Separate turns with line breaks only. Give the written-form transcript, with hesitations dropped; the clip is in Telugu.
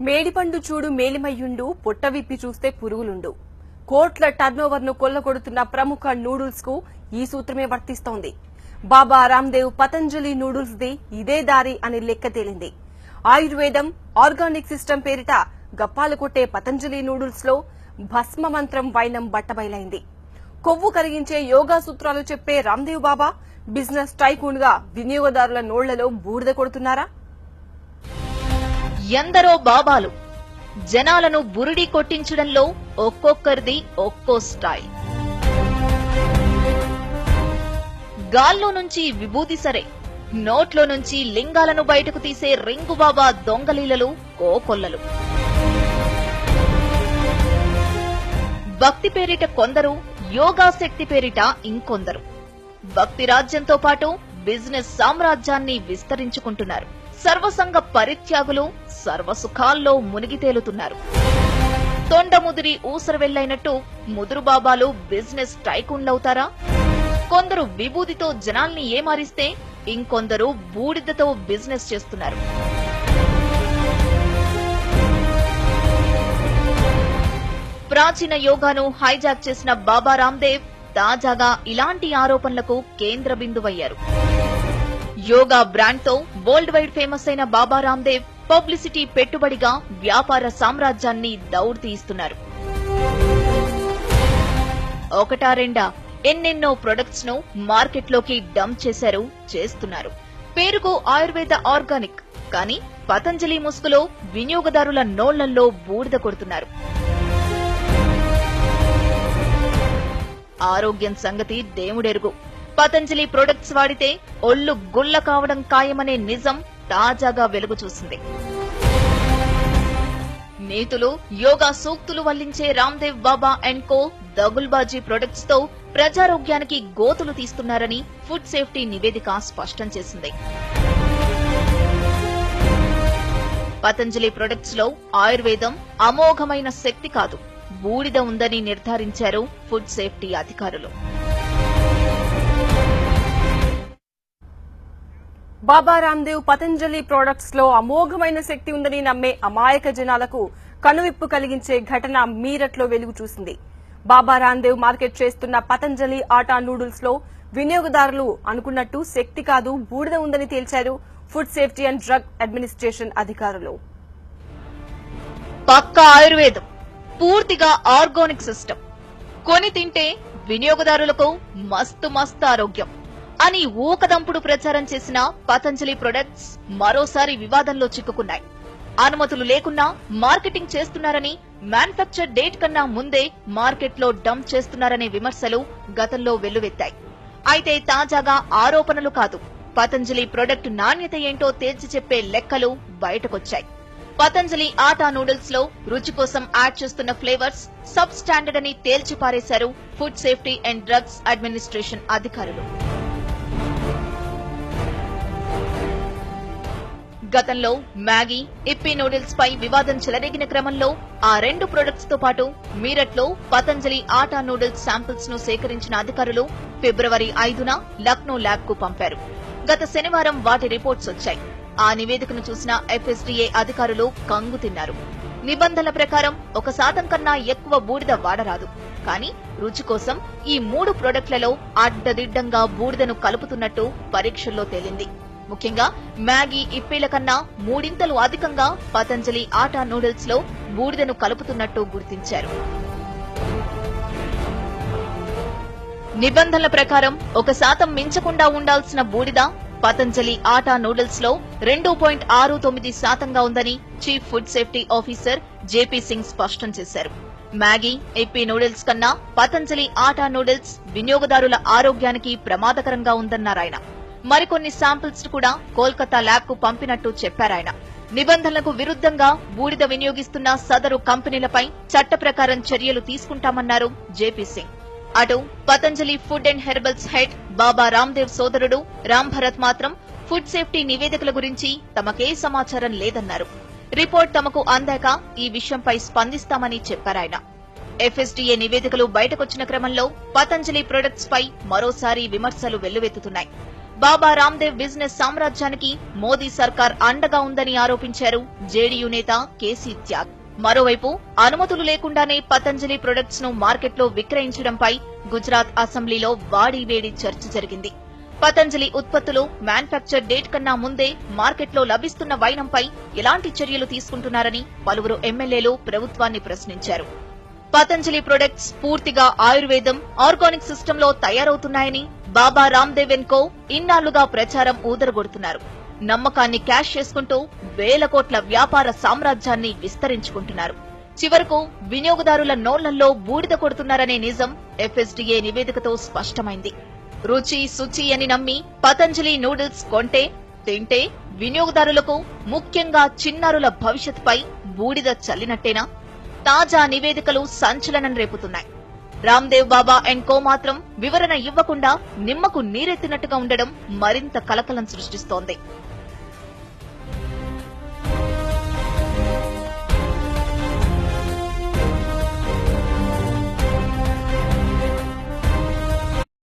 మేడిపండు చూడు మేలిమయ్యుండు పొట్ట విప్పి చూస్తే పురుగులుండు. కోట్ల టర్నోవర్ను కొల్లగొడుతున్న ప్రముఖ నూడిల్స్ కు ఈ సూత్రమే వర్తిస్తోంది. బాబా రామ్దేవ్ పతంజలి నూడిల్స్ ది ఇదే దారి అని లెక్క తేలింది. ఆయుర్వేదం ఆర్గానిక్ సిస్టమ్ పేరిట గప్పాలు కొట్టే పతంజలి నూడిల్స్ లో భస్మ మంత్రం వైనం బట్టబయలైంది. కొవ్వు కరిగించే యోగా సూత్రాలు చెప్పే రామ్దేవ్ బాబా బిజినెస్ టైకూన్ గా వినియోగదారుల నోళ్లలో బూడిద కొడుతున్నారా?
ఎందరో బాబాలు జనాలను బురిడి కొట్టించడంలో ఒక్కొక్కరిది ఒక్కో స్టైల్. గాల్లో నుంచి విభూతి సరే, నోట్లో నుంచి లింగాలను బయటకు తీసే రింగు బాబా దొంగలీలలు కోకొల్లలు. భక్తి పేరిట కొందరు, యోగా శక్తి పేరిట ఇంకొందరు భక్తి రాజ్యంతో పాటు బిజినెస్ సామ్రాజ్యాన్ని విస్తరించుకుంటున్నారు. సర్వసంగ పరిత్యాగులు సర్వసుఖాల్లో మునిగి తేలుతున్నారు. తొండముదిరి ఊసరవెల్లైనట్టు ముదురు బాబాలు బిజినెస్ టైకూన్లవుతారా? కొందరు విభూతితో జనాల్ని ఏమారిస్తే ఇంకొందరు బూడిదతో బిజినెస్ చేస్తున్నారు. ప్రాచీన యోగాను హైజాక్ చేసిన బాబా రామ్దేవ్ తాజాగా ఇలాంటి ఆరోపణలకు కేంద్ర బిందువయ్యారు. యోగా బ్రాండ్ తో వరల్డ్ వైడ్ ఫేమస్ అయిన బాబా రామ్దేవ్ పబ్లిసిటీ పెట్టుబడిగా వ్యాపార సామ్రాజ్యాన్ని దౌడు తీయిస్తున్నారు. ఒకటా రెండా ఎన్నెన్నో ప్రొడక్ట్స్ ను మార్కెట్లోకి డంప్ చేస్తున్నారు. పేరుకు ఆయుర్వేద ఆర్గానిక్, కానీ పతంజలి ముసుగులో వినియోగదారుల నోళ్లల్లో బూడిద కొడుతున్నారు. ఆరోగ్యం సంగతి దేవుడెరుగు. పతంజలి ప్రొడక్ట్స్ వాడితే ఒళ్లు గుల్ల కావడం ఖాయమనే నిజం తాజాగా వెలుగు చూసింది. నీతులు, యోగా సూక్తులు వల్లించే రామ్దేవ్ బాబా అండ్ కో దగుల్బాజీ ప్రొడక్ట్స్ తో ప్రజారోగ్యానికి గోతులు తీస్తున్నారని ఫుడ్ సేఫ్టీ నివేదిక స్పష్టం చేసింది. పతంజలి ప్రొడక్ట్స్ లో ఆయుర్వేదం అమోఘమైన శక్తి కాదు, బూడిద ఉందని నిర్ధారించారు ఫుడ్ సేఫ్టీ అధికారులు.
బాబా రామ్దేవ్ పతంజలి ప్రొడక్ట్స్ లో అమోఘమైన శక్తి ఉందని నమ్మే అమాయక జనాలకు కనువిప్పు కలిగించే ఘటన మీరట్లో వెలుగు చూసింది. బాబా రామ్దేవ్ మార్కెట్ చేస్తున్న పతంజలి ఆటా నూడిల్స్ లో వినియోగదారులు అనుకున్నట్టు శక్తి కాదు, బూడిద ఉందని తేల్చారు food safety and drug administration అధికారులు.
పక్కా ఆయుర్వేదం, పూర్తిగా ఆర్గానిక్ సిస్టమ్, కొని తింటే వినియోగదారులకు మస్తు ఆరోగ్యం అని ఊకదంపుడు ప్రచారం చేసిన పతంజలి ప్రొడక్ట్స్ మరోసారి వివాదంలో చిక్కుకున్నాయి. అనుమతులు లేకున్నా మార్కెటింగ్ చేస్తున్నారని, మ్యానుఫ్యాక్చర్ డేట్ కన్నా ముందే మార్కెట్లో డంప్ చేస్తున్నారనే విమర్శలు గతంలో వెల్లువెత్తాయి. అయితే తాజాగా ఆరోపణలు కాదు, పతంజలి ప్రొడక్ట్ నాణ్యత ఏంటో తేల్చి చెప్పే లెక్కలు బయటకొచ్చాయి. పతంజలి ఆటా నూడిల్స్ లో రుచి కోసం యాడ్ చేస్తున్న ఫ్లేవర్స్ సబ్ స్టాండర్డ్ అని తేల్చి పారేశారు food safety and drugs administration అధికారులు. గతంలో మ్యాగీ, ఇప్పీ నూడిల్స్ పై వివాదం చెలరేగిన క్రమంలో ఆ రెండు ప్రొడక్ట్స్ తో పాటు మీరట్లో పతంజలి ఆటా నూడిల్స్ శాంపిల్స్ ను సేకరించిన అధికారులు ఫిబ్రవరి 5న లక్నో ల్యాబ్ కు పంపారు. గత శనివారం వాటి రిపోర్ట్స్ వచ్చాయి. ఆ నివేదికను చూసిన FSDA అధికారులు కంగు తిన్నారు. నిబంధనల ప్రకారం 1% కన్నా ఎక్కువ బూడిద వాడరాదు. కానీ రుచి కోసం ఈ 3 ప్రొడక్ట్లలో అడ్డదిడ్డంగా బూడిదను కలుపుతున్నట్టు పరీక్షల్లో తేలింది. ముఖ్యంగా మ్యాగీ, ఇప్పీల కన్నా 3 ఇంతలు అధికంగా పతంజలి ఆటా నూడిల్స్ లో బూడిదను కలుపుతున్నట్టు గుర్తించారు. నిబంధనల ప్రకారం 1% మించకుండా ఉండాల్సిన బూడిద పతంజలి ఆటా నూడిల్స్ లో 2.69% ఉందని chief food safety officer JP Singh స్పష్టం చేశారు. మ్యాగీ, ఇప్పీ నూడిల్స్ కన్నా పతంజలి ఆటా నూడిల్స్ వినియోగదారుల ఆరోగ్యానికి ప్రమాదకరంగా ఉందన్నారాయన. మరికొన్ని శాంపిల్స్ కూడా కోల్కతా ల్యాబ్ కు పంపినట్టు చెప్పారాయన. నిబంధనలకు విరుద్దంగా బూడిద వినియోగిస్తున్న సదరు కంపెనీలపై చట్ట ప్రకారం చర్యలు తీసుకుంటామన్నారు జేపీ సింగ్. అటు Patanjali food and herbals head Baba Ramdev సోదరుడు రామ్ భరత్ మాత్రం ఫుడ్ సేఫ్టీ నివేదికల గురించి తమకే సమాచారం లేదన్నారు. రిపోర్ట్ తమకు అందాక ఈ విషయంపై స్పందిస్తామని చెప్పారాయన. FSDA నివేదికలు బయటకొచ్చిన క్రమంలో పతంజలి ప్రొడక్ట్స్ పై మరోసారి విమర్శలు వెల్లువెత్తుతున్నాయి. బాబా రామ్దేవ్ బిజినెస్ సామ్రాజ్యానికి మోదీ సర్కార్ అండగా ఉందని ఆరోపించారు జేడీయూ నేత కేసీ త్యాగ్. మరోవైపు అనుమతులు లేకుండానే పతంజలి ప్రొడక్ట్స్ ను మార్కెట్లో విక్రయించడంపై గుజరాత్ అసెంబ్లీలో వాడీవేడి చర్చ జరిగింది. పతంజలి ఉత్పత్తులు మ్యానుఫ్యాక్చర్ డేట్ కన్నా ముందే మార్కెట్లో లభిస్తున్న వైనంపై ఎలాంటి చర్యలు తీసుకుంటున్నారని పలువురు ఎమ్మెల్యేలు ప్రభుత్వాన్ని ప్రశ్నించారు. పతంజలి ప్రొడక్ట్స్ పూర్తిగా ఆయుర్వేదం, ఆర్గానిక్ సిస్టంలో తయారవుతున్నాయని బాబా రామ్దేవ్ అండ్ కో ఇన్నాళ్లుగా ప్రచారం ఊదరగొడుతున్నారు. నమ్మకాన్ని క్యాష్ చేసుకుంటూ వేల కోట్ల వ్యాపార సామ్రాజ్యాన్ని విస్తరించుకుంటున్నారు. చివరకు వినియోగదారుల నోళ్లలో బూడిద కొడుతున్నారనే నిజం ఎఫ్ఎస్డీఏ నివేదికతో స్పష్టమైంది. రుచి శుచి అని నమ్మి పతంజలి నూడిల్స్ కొంటే, తింటే వినియోగదారులకు, ముఖ్యంగా చిన్నారుల భవిష్యత్తుపై బూడిద చల్లినట్టేనా? తాజా నివేదికలు సంచలనం రేపుతున్నాయి. రామ్దేవ్ బాబా అండ్ కో మాత్రం వివరణ ఇవ్వకుండా నిమ్మకు నీరెత్తినట్టుగా ఉండడం మరింత కలకలం సృష్టిస్తోంది.